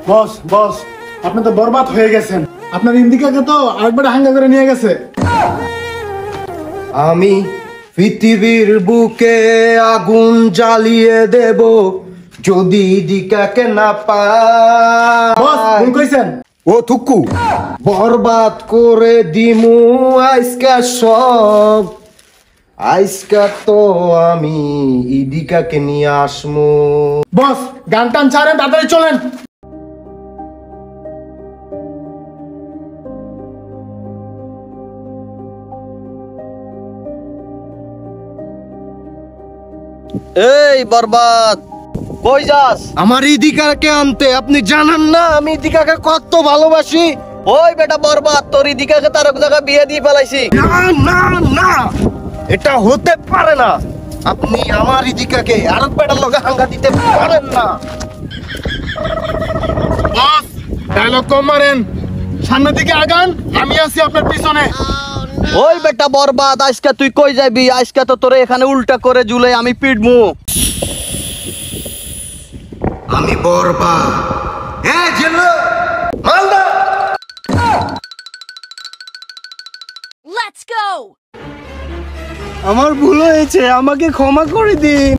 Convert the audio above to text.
বস বস, আপনি তো বরবাদ হয়ে গেছেন। আপনার ইন্দিকাকে তো আরেকবার হাঙ্গা করে নিয়ে গেছে। আমি পৃথিবীর বুকে আগুন জ্বালিয়ে দেব যদি দিকাকে না বস পাই। ভুল কইছেন। ও থুকু, বরবাদ করে দিমু আজকা সব। আজকা তো আমি ইদিকাকে নিয়ে আসমু। বস গান টান ছাড়েন, তাড়াতাড়ি চলেন। এই বরবাদ, কই যাস? আমার ইদিকাকে আনতে। আপনি জানেন না আমি ইদিকাকে কত ভালোবাসি। ওই বেটা বরবাদ, তোর ইদিকাকে তার এক জায়গায় বিয়ে দিয়ে ফেলাইছি। না না না, এটা হতে পারে না। আপনি আমার ইদিকাকে আরেক বেটার লগে হাঙ্গা দিতে পারেন না। বস ডায়লগ কম মারেন, সামনের দিকে আগান, আমি আছি আপনার পিছনে। ওই বেটা বরবাদ, আজকে তুই কই যাবি? আজকে তো তোরে এখানে উল্টা করে ঝুলে আমি পিটমু। আমি বরবাদ। হ্যাঁ জেলো মালদা। Let's go! আমার ভুল হয়েছে, আমাকে ক্ষমা করে দিন।